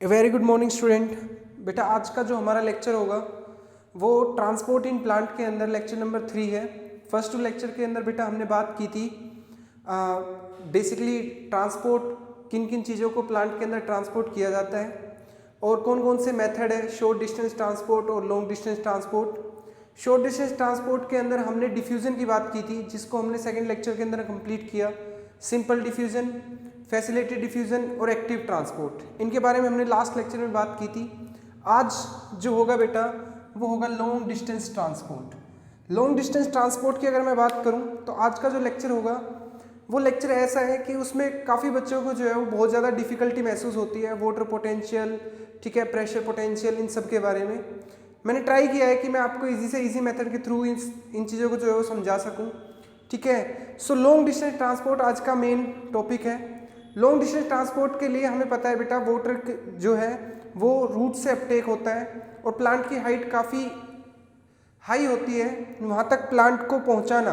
A very good morning student. बेटा आज का जो हमारा लेक्चर होगा वो ट्रांसपोर्ट इन प्लांट के अंदर लेक्चर नंबर 3 है। फर्स्ट टू लेक्चर के अंदर बेटा हमने बात की थी बेसिकली ट्रांसपोर्ट किन किन चीज़ों को प्लांट के अंदर ट्रांसपोर्ट किया जाता है और कौन कौन से मेथड है, शॉर्ट डिस्टेंस ट्रांसपोर्ट और long distance transport. Short distance transport के अंदर हमने डिफ्यूज़न की बात की थी जिसको हमने सेकेंड लेक्चर के अंदर कंप्लीट किया। सिंपल डिफ्यूज़न, फैसिलिटेड डिफ्यूज़न और एक्टिव ट्रांसपोर्ट, इनके बारे में हमने लास्ट लेक्चर में बात की थी। आज जो होगा बेटा वो होगा long distance transport. Long distance transport की अगर मैं बात करूं तो आज का जो लेक्चर होगा वो लेक्चर ऐसा है कि उसमें काफ़ी बच्चों को जो है वो बहुत ज़्यादा डिफ़िकल्टी महसूस होती है। वाटर पोटेंशियल, ठीक है, प्रेशर पोटेंशियल, इन सब के बारे में मैंने ट्राई किया है कि मैं आपको इजी से इजी मेथड के थ्रू इन चीज़ों को जो है वो समझा सकूँ। ठीक है, सो लॉन्ग डिस्टेंस ट्रांसपोर्ट आज का मेन टॉपिक है। लॉन्ग डिस्टेंस ट्रांसपोर्ट के लिए हमें पता है बेटा वाटर जो है वो रूट से अपटेक होता है और प्लांट की हाइट काफ़ी हाई होती है। वहाँ तक प्लांट को पहुँचाना,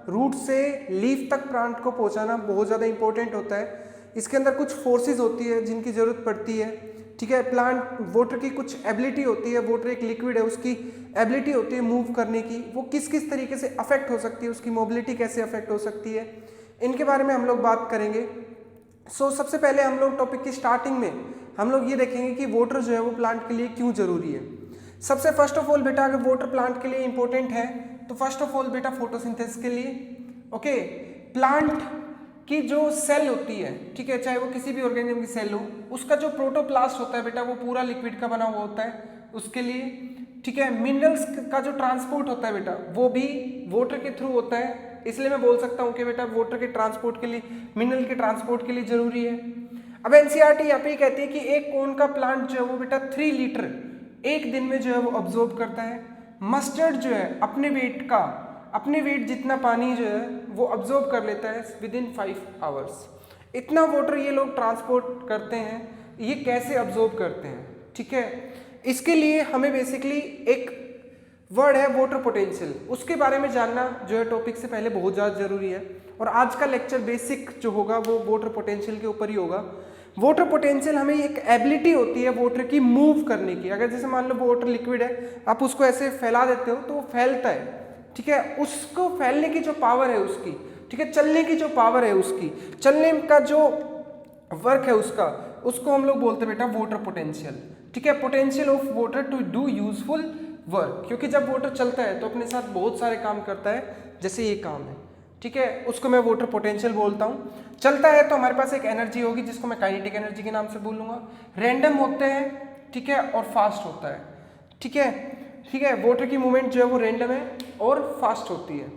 रूट से लीफ तक प्लांट को पहुँचाना बहुत ज़्यादा इंपॉर्टेंट होता है। इसके अंदर कुछ फोर्सेस होती है जिनकी ज़रूरत पड़ती है। ठीक है, प्लांट वाटर की कुछ एबिलिटी होती है, वाटर एक लिक्विड है, उसकी एबिलिटी होती है मूव करने की, वो किस किस तरीके से अफेक्ट हो सकती है, उसकी मोबिलिटी कैसे अफेक्ट हो सकती है, इनके बारे में हम लोग बात करेंगे। सबसे पहले हम लोग टॉपिक की स्टार्टिंग में हम लोग ये देखेंगे कि वाटर जो है वो प्लांट के लिए क्यों ज़रूरी है। सबसे फर्स्ट ऑफ ऑल बेटा अगर वाटर प्लांट के लिए इंपॉर्टेंट है तो फर्स्ट ऑफ ऑल बेटा फोटोसिंथेसिस के लिए, ओके, प्लांट की जो सेल होती है, ठीक है, चाहे वो किसी भी ऑर्गेनिज्म की सेल हो, उसका जो प्रोटोप्लास्ट होता है बेटा वो पूरा लिक्विड का बना हुआ होता है उसके लिए। ठीक है, मिनरल्स का जो ट्रांसपोर्ट होता है बेटा वो भी वाटर के थ्रू होता है, इसलिए मैं बोल सकता हूँ कि बेटा वाटर के ट्रांसपोर्ट के लिए, मिनरल के ट्रांसपोर्ट के लिए जरूरी है। अब एनसीईआरटी यहाँ पे कहती है कि एक कोन का प्लांट जो है वो बेटा 3 लीटर एक दिन में जो है वो ऑब्जॉर्व करता है। मस्टर्ड जो है अपने वेट जितना पानी जो है वो ऑब्जॉर्व कर लेता है विद इन 5 आवर्स। इतना वाटर ये लोग ट्रांसपोर्ट करते हैं। ये कैसे ऑब्जॉर्व करते हैं, ठीक है, इसके लिए हमें बेसिकली एक वर्ड है वाटर पोटेंशियल, उसके बारे में जानना जो है टॉपिक से पहले बहुत ज़्यादा जरूरी है। और आज का लेक्चर बेसिक जो होगा वो वाटर पोटेंशियल के ऊपर ही होगा। वाटर पोटेंशियल हमें एक एबिलिटी होती है वाटर की मूव करने की। अगर जैसे मान लो वाटर लिक्विड है, आप उसको ऐसे फैला देते हो तो वो फैलता है, ठीक है, उसको फैलने की जो पावर है उसकी, ठीक है, चलने की जो पावर है उसकी, चलने का जो वर्क है उसको हम लोग बोलते हैं बेटा वाटर पोटेंशियल। ठीक है, potential of water to do useful work, क्योंकि जब वाटर चलता है तो अपने साथ बहुत सारे काम करता है, जैसे ये काम है, ठीक है, उसको मैं वाटर पोटेंशियल बोलता हूँ। चलता है तो हमारे पास एक एनर्जी होगी जिसको मैं काइनेटिक एनर्जी के नाम से बोलूँगा। रैंडम होते हैं, ठीक है, और फास्ट होता है, ठीक है, ठीक है, वाटर की मूवमेंट जो है वो रैंडम है और फास्ट होती है।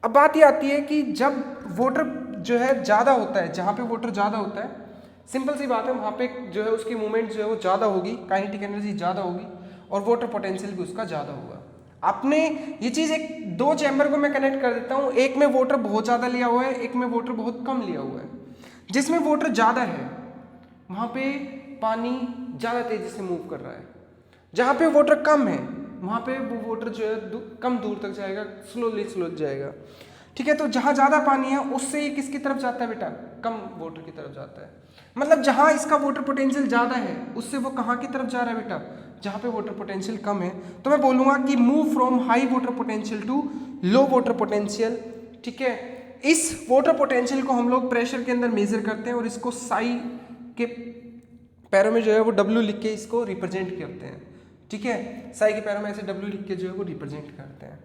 अब बात ये आती है कि जब वाटर जो है ज़्यादा होता है, जहाँ पे वाटर ज़्यादा होता है, सिंपल सी बात है, वहाँ पे जो है उसकी मूवमेंट जो है वो ज़्यादा होगी, काइनेटिक एनर्जी ज़्यादा होगी और वाटर पोटेंशियल भी उसका ज़्यादा होगा। आपने ये चीज़ एक 2 चैम्बर को मैं कनेक्ट कर देता हूँ, एक में वाटर बहुत ज़्यादा लिया हुआ है, एक में वाटर बहुत कम लिया हुआ है। जिसमें वाटर ज़्यादा है वहाँ पे पानी ज़्यादा तेज़ी से मूव कर रहा है, जहाँ पे वाटर कम है वहाँ पे वो वाटर जो है कम दूर तक जाएगा, स्लो जाएगा। ठीक है, तो जहाँ ज़्यादा पानी है उससे ये किसकी तरफ जाता है बेटा, कम वाटर की तरफ जाता है। मतलब जहाँ इसका वाटर पोटेंशियल ज़्यादा है उससे वो कहाँ की तरफ जा रहा है बेटा, जहाँ पे वाटर पोटेंशियल कम है। तो मैं बोलूँगा कि move from high water potential to low water potential. ठीक है, इस वाटर पोटेंशियल को हम लोग प्रेशर के अंदर मेजर करते हैं और इसको साई के पैरों में जो है वो W लिख के इसको रिप्रेजेंट करते हैं। ठीक है, साई के पैरों में ऐसे W लिख के जो है वो रिप्रेजेंट करते हैं।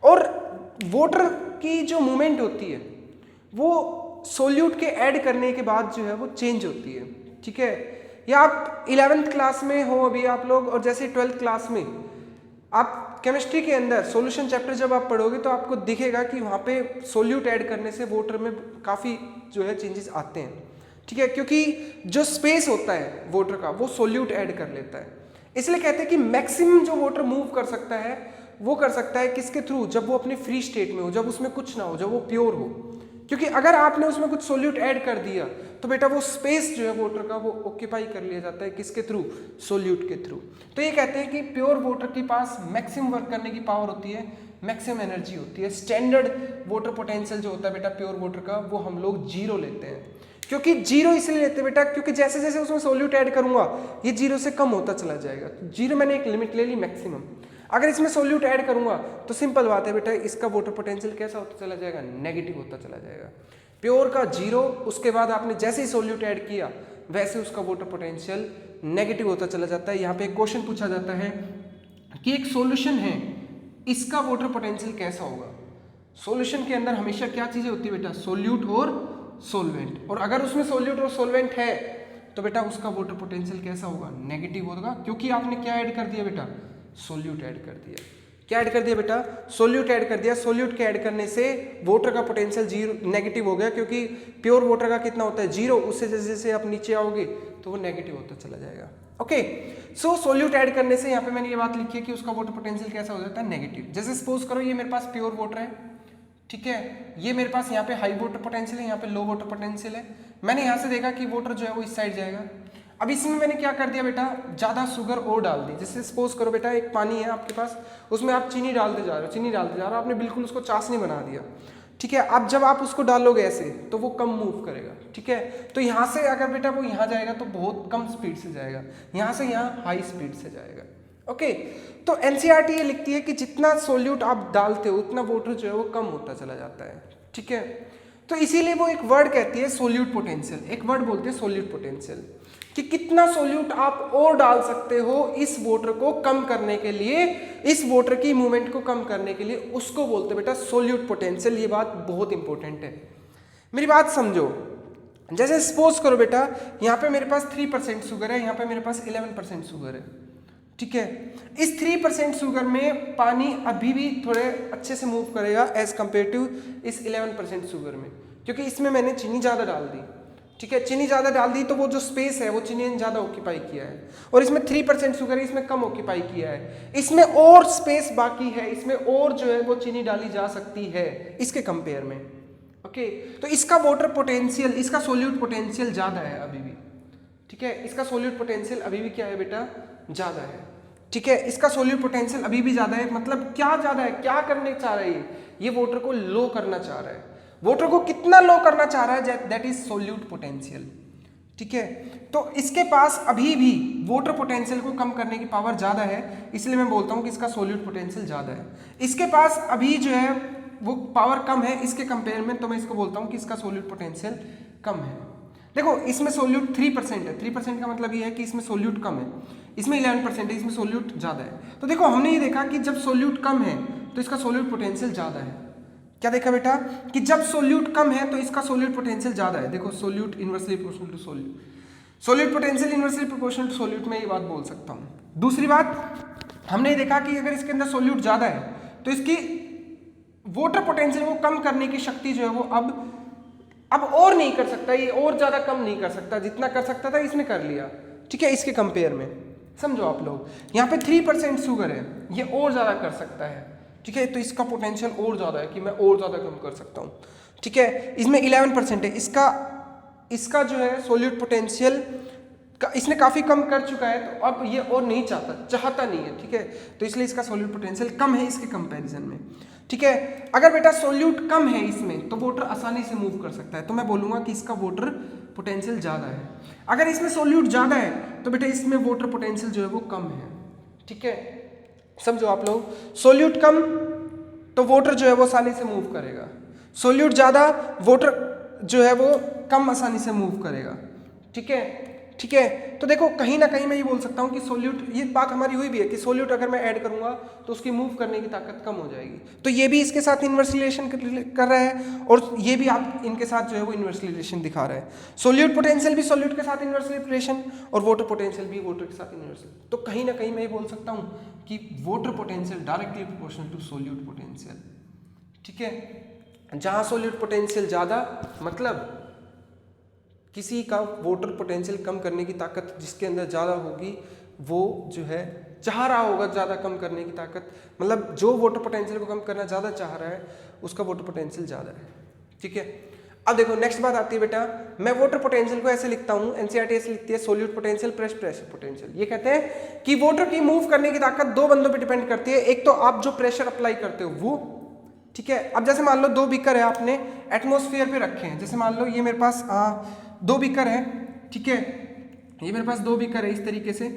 और वाटर की जो मूवमेंट होती है वो सोल्यूट के ऐड करने के बाद जो है वो चेंज होती है। ठीक है, या आप 11th क्लास में हो अभी आप लोग, और जैसे 12th क्लास में आप केमिस्ट्री के अंदर सॉल्यूशन चैप्टर जब आप पढ़ोगे तो आपको दिखेगा कि वहाँ पे सोल्यूट ऐड करने से वाटर में काफ़ी जो है चेंजेस आते हैं। ठीक है, क्योंकि जो स्पेस होता है वाटर का वो सोल्यूट ऐड कर लेता है। इसलिए कहते हैं कि मैक्सिमम जो वाटर मूव कर सकता है वो कर सकता है किसके थ्रू, जब वो अपने फ्री स्टेट में हो, जब उसमें कुछ ना हो, जब वो प्योर हो। क्योंकि अगर आपने उसमें कुछ सोल्यूट ऐड कर दिया तो बेटा वो स्पेस जो है वाटर का वो ऑक्यूपाई कर लिया जाता है, किसके थ्रू, सोल्यूट के थ्रू। तो ये कहते हैं कि प्योर वाटर के पास मैक्सिमम वर्क करने की पावर होती है, मैक्सिमम एनर्जी होती है। स्टैंडर्ड वाटर पोटेंशियल जो होता है बेटा प्योर वाटर का वो हम लोग 0 लेते हैं। क्योंकि जीरो इसलिए लेते हैं बेटा क्योंकि जैसे जैसे उसमें सोल्यूट ऐड करूंगा ये जीरो से कम होता चला जाएगा। तो जीरो मैंने एक लिमिट ले ली मैक्सिमम। अगर इसमें सोल्यूट ऐड करूंगा तो सिंपल बात है बेटा इसका वाटर पोटेंशियल कैसा होता चला जाएगा, नेगेटिव होता चला जाएगा। प्योर का जीरो, उसके बाद आपने जैसे ही सोल्यूट ऐड किया वैसे उसका वाटर पोटेंशियल नेगेटिव होता चला जाता है। यहाँ पे एक क्वेश्चन पूछा जाता है कि एक सॉल्यूशन है, इसका वाटर पोटेंशियल कैसा होगा। सॉल्यूशन के अंदर हमेशा क्या चीजें होती है बेटा, सोल्यूट और सोलवेंट, और अगर उसमें सोल्यूट और सोलवेंट है तो बेटा उसका वाटर पोटेंशियल कैसा होगा, नेगेटिव होगा, क्योंकि आपने क्या ऐड कर दिया बेटा, सोल्यूट ऐड कर दिया। क्या ऐड कर दिया बेटा, सोल्यूट ऐड कर दिया। सोल्यूट के ऐड करने से वाटर का पोटेंशियल जीरो नेगेटिव हो गया, क्योंकि प्योर वाटर का कितना होता है, जीरो, उससे जैसे जैसे आप नीचे आओगे तो वो नेगेटिव होता चला जाएगा। ओके, सो सोल्यूट ऐड करने से यहाँ पे मैंने ये बात लिखी है कि उसका वाटर पोटेंशियल कैसा हो जाता है, नेगेटिव। जैसे सपोज करो ये मेरे पास प्योर वाटर है, ठीक है, ये मेरे पास यहाँ पे हाई वाटर पोटेंशियल है, यहाँ पे लो वाटर पोटेंशियल है। मैंने यहाँ से देखा कि वाटर जो है वो इस साइड जाएगा। अब इसमें मैंने क्या कर दिया बेटा, ज़्यादा शुगर और डाल दी। जैसे सपोज करो बेटा एक पानी है आपके पास, उसमें आप चीनी डालते जा रहे हो, चीनी डालते जा रहे हो, आपने बिल्कुल उसको चाशनी बना दिया, ठीक है। अब जब आप उसको डालोगे ऐसे तो वो कम मूव करेगा, ठीक है। तो यहाँ से अगर बेटा वो यहाँ जाएगा तो बहुत कम स्पीड से जाएगा, यहाँ से यहाँ हाई स्पीड से जाएगा। ओके, तो एनसीईआरटी ये लिखती है कि जितना सोल्यूट आप डालते हो उतना वाटर जो है वो कम होता चला जाता है, ठीक है। तो इसीलिए वो एक वर्ड कहती है सोल्यूट पोटेंशियल, एक वर्ड बोलते हैं सोल्यूट पोटेंशियल, कि कितना सोल्यूट आप और डाल सकते हो इस वाटर को कम करने के लिए, इस वाटर की मूवमेंट को कम करने के लिए, उसको बोलते हैं बेटा सोल्यूट पोटेंशियल। ये बात बहुत इंपॉर्टेंट है, मेरी बात समझो। जैसे सपोज करो बेटा यहाँ पे मेरे पास 3% शुगर है, यहाँ पे मेरे पास 11% शुगर है, ठीक है। इस 3% शुगर में पानी अभी भी थोड़े अच्छे से मूव करेगा एज कम्पेयर टू इस 11% शुगर में, क्योंकि इसमें मैंने चीनी ज़्यादा डाल दी, ठीक है। चीनी ज़्यादा डाल दी तो वो जो स्पेस है वो चीनी ने ज़्यादा ऑक्यूपाई किया है, और इसमें 3% शुगर है, इसमें कम ऑक्यूपाई किया है। इसमें और स्पेस बाकी है, इसमें और जो है वो चीनी डाली जा सकती है इसके कंपेयर में। ओके, तो इसका वाटर पोटेंशियल, इसका सोल्यूट पोटेंशियल ज़्यादा है अभी भी, ठीक है। इसका सोल्यूट पोटेंशियल अभी भी क्या है बेटा, ज़्यादा है, ठीक है। इसका सोल्यूट पोटेंशियल अभी भी ज़्यादा है। मतलब क्या ज़्यादा है, क्या करने चाह रहा है ये वाटर को लो करना चाह रहा है। वाटर को कितना लो करना चाह रहा है, दैट इज सोल्यूट पोटेंशियल, ठीक है। तो इसके पास अभी भी वाटर पोटेंशियल को कम करने की पावर ज़्यादा है, इसलिए मैं बोलता हूँ कि इसका सोल्यूट पोटेंशियल ज़्यादा है। इसके पास अभी जो है वो पावर कम है इसके कंपेयर में, तो मैं इसको बोलता हूँ कि इसका सोल्यूट पोटेंशियल कम है। देखो इसमें सोल्यूट 3% है, 3% का मतलब ये है कि इसमें सोल्यूट कम है, इसमें 11% है, इसमें सोल्यूट ज़्यादा है। तो देखो हमने ये देखा कि जब सोल्यूट कम है तो इसका सोल्यूट पोटेंशियल ज़्यादा है। क्या देखा बेटा, कि जब सोल्यूट कम है तो इसका सोल्यूट पोटेंशियल ज़्यादा है। देखो solute inversely proportional to solute, solute potential inversely proportional to solute, में ये बात बोल सकता हूँ। दूसरी बात हमने ये देखा कि अगर इसके अंदर सोल्यूट ज़्यादा है तो इसकी वाटर पोटेंशियल को कम करने की शक्ति जो है वो अब और नहीं कर सकता, ये और ज़्यादा कम नहीं कर सकता, जितना कर सकता था इसने कर लिया, ठीक है। इसके कंपेयर में समझो आप लोग, यहाँ पे 3% शुगर है, ये और ज़्यादा कर सकता है, ठीक है। तो इसका पोटेंशियल और ज़्यादा है कि मैं और ज़्यादा कम कर सकता हूँ, ठीक है। इसमें 11% है, इसका जो है सोल्यूट पोटेंशियल इसने काफ़ी कम कर चुका है, तो अब ये और नहीं चाहता नहीं है, ठीक है। तो इसलिए इसका सोल्यूट पोटेंशियल कम है इसके कंपैरिजन में, ठीक है। अगर बेटा सोल्यूट कम है इसमें तो वाटर आसानी से मूव कर सकता है, तो मैं बोलूँगा कि इसका वाटर पोटेंशियल ज़्यादा है। अगर इसमें सोल्यूट ज़्यादा है तो बेटा इसमें वाटर पोटेंशियल जो है वो कम है, ठीक है। समझो आप लोग, सोल्यूट कम तो वाटर जो है वो आसानी से मूव करेगा, सोल्यूट ज़्यादा वाटर जो है वो कम आसानी से मूव करेगा, ठीक है, ठीक है। तो देखो कहीं ना कहीं मैं ये बोल सकता हूँ कि सोल्यूट, ये बात हमारी हुई भी है कि सोल्यूट अगर मैं ऐड करूँगा तो उसकी मूव करने की ताकत कम हो जाएगी, तो ये भी इसके साथ इनवर्स रिलेशन कर रहा है, और ये भी आप इनके साथ जो है वो इनवर्स रिलेशन दिखा रहा है। सोल्यूट पोटेंशियल भी सोल्यूट के साथ इनवर्स रिलेशन, और वाटर पोटेंशियल भी वाटर के साथ इनवर्स। तो कहीं ना कहीं मैं ये बोल सकता हूँ कि water potential directly proportional to solute potential, ठीक है। जहाँ सोल्यूट पोटेंशियल ज़्यादा, मतलब किसी का वाटर पोटेंशियल कम करने की ताकत जिसके अंदर ज़्यादा होगी वो जो है चाह रहा होगा ज़्यादा कम करने की ताकत, मतलब जो वाटर पोटेंशियल को कम करना ज़्यादा चाह रहा है उसका वाटर पोटेंशियल ज़्यादा है, ठीक है। अब देखो नेक्स्ट बात आती है बेटा, मैं वाटर पोटेंशियल को ऐसे लिखता हूँ, एनसीईआरटी ऐसे लिखती है, solute potential plus pressure potential. ये कहते हैं कि वाटर की मूव करने की ताकत दो बंदों पे डिपेंड करती है, एक तो आप जो प्रेशर अप्लाई करते हो वो, ठीक है। अब जैसे मान लो 2 बीकर है, आपने एटमॉस्फेयर पे रखे हैं, जैसे मान लो ये मेरे पास दो बीकर है, ठीक है, ये मेरे पास दो बीकर है इस तरीके से,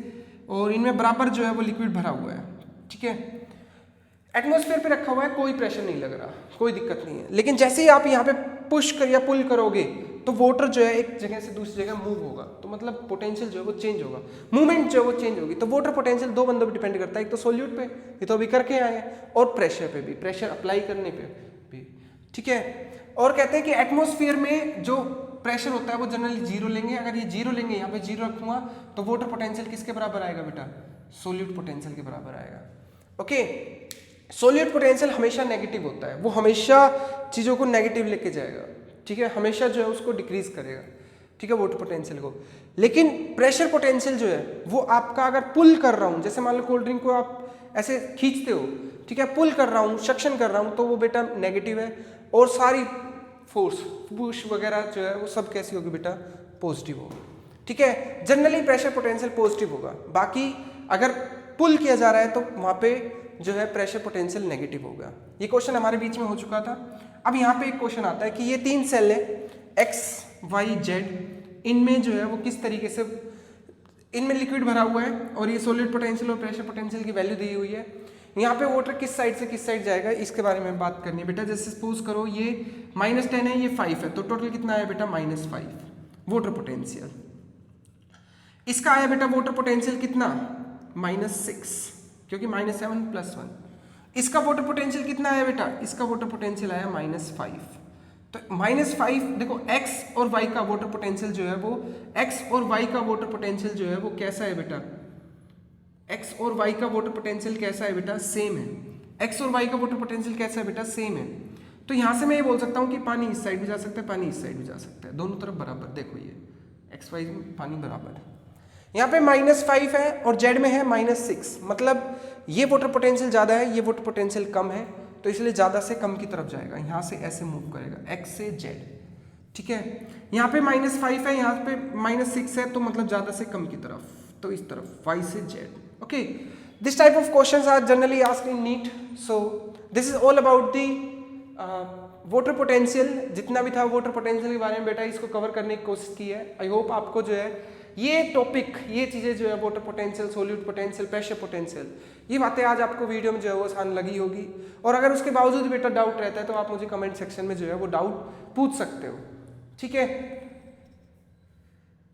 और इनमें बराबर जो है वो लिक्विड भरा हुआ है, ठीक है। एटमॉस्फेयर पे रखा हुआ है, कोई प्रेशर नहीं लग रहा, कोई दिक्कत नहीं है। लेकिन जैसे ही आप यहाँ पे पुश कर या पुल करोगे तो वाटर जो है एक जगह से दूसरी जगह मूव होगा, तो मतलब पोटेंशियल जो है वो चेंज होगा, मूवमेंट जो है वो चेंज होगी। तो वाटर पोटेंशियल दो बंदों पे डिपेंड करता है, एक तो सोल्यूट पे, ये तो अभी करके आए हैं, और प्रेशर पे भी, प्रेशर अप्लाई करने पे भी, ठीक है। और कहते हैं कि एटमॉस्फेयर में जो प्रेशर होता है वो जनरली जीरो लेंगे, अगर ये जीरो लेंगे, यहाँ पे जीरो रखूंगा तो वाटर पोटेंशियल किसके बराबर आएगा बेटा, सोल्यूट पोटेंशियल के बराबर आएगा, ओके। सोल्यूट पोटेंशियल हमेशा नेगेटिव होता है, वो हमेशा चीज़ों को नेगेटिव लेके जाएगा, ठीक है, हमेशा जो है उसको डिक्रीज करेगा, ठीक है, वाटर पोटेंशियल को। लेकिन प्रेशर पोटेंशियल जो है वो आपका अगर पुल कर रहा हूँ, जैसे मान लो कोल्ड ड्रिंक को आप ऐसे खींचते हो, ठीक है, पुल कर रहा हूँ, सक्शन कर रहा हूँ, तो वो बेटा नेगेटिव है, और सारी फोर्स पुश वगैरह जो है वो सब कैसी होगी बेटा, पॉजिटिव होगी, ठीक है। जनरली प्रेशर पोटेंशियल पॉजिटिव होगा, बाकी अगर पुल किया जा रहा है तो वहाँ पे जो है प्रेशर पोटेंशियल नेगेटिव होगा। ये क्वेश्चन हमारे बीच में हो चुका था। अब यहाँ पे एक क्वेश्चन आता है कि ये तीन सेल है एक्स वाई जेड, इनमें जो है वो किस तरीके से, इनमें लिक्विड भरा हुआ है और ये सॉलिड पोटेंशियल और प्रेशर पोटेंशियल की वैल्यू दी हुई है। यहाँ पे वाटर किस साइड से किस साइड जाएगा इसके बारे में बात करनी है बेटा। जैसे सपोज करो ये -10 है, ये 5 है, तो टोटल कितना आया बेटा, -5 वाटर पोटेंशियल। इसका आया बेटा वाटर पोटेंशियल कितना, -6, क्योंकि -7 + 1। इसका वाटर पोटेंशियल कितना आया बेटा, इसका वाटर पोटेंशियल आया -5। तो -5 देखो, x और y का वाटर पोटेंशियल जो है वो, x और y का वाटर पोटेंशियल जो है वो कैसा है बेटा, x और y का वाटर पोटेंशियल कैसा है बेटा, सेम है। x और y का वाटर पोटेंशियल कैसा है बेटा, सेम है। तो यहाँ से मैं ये बोल सकता हूँ कि पानी इस साइड भी जा सकता है, पानी इस साइड भी जा सकता है, दोनों तरफ बराबर। देखो ये x y में पानी बराबर है। यहाँ पे -5 है और z में है -6, मतलब ये वाटर पोटेंशियल ज़्यादा है, ये वाटर पोटेंशियल कम है, तो इसलिए ज़्यादा से कम की तरफ जाएगा, यहाँ से ऐसे मूव करेगा x से z, ठीक है। यहाँ पे -5 है, यहाँ पे -6 है, तो मतलब ज़्यादा से कम की तरफ, तो इस तरफ y से z, okay. This type of questions are generally asked in NEET, so this is all about the water potential. जितना भी था वाटर पोटेंशियल के बारे में बेटा इसको कवर करने की कोशिश की है। आई होप आपको जो है ये टॉपिक, ये चीज़ें जो है water potential, solute potential, pressure potential, ये बातें आज आपको वीडियो में जो है वो आसान लगी होगी। और अगर उसके बावजूद बेटा डाउट रहता है तो आप मुझे कमेंट सेक्शन में जो है वो डाउट पूछ सकते हो, ठीक है।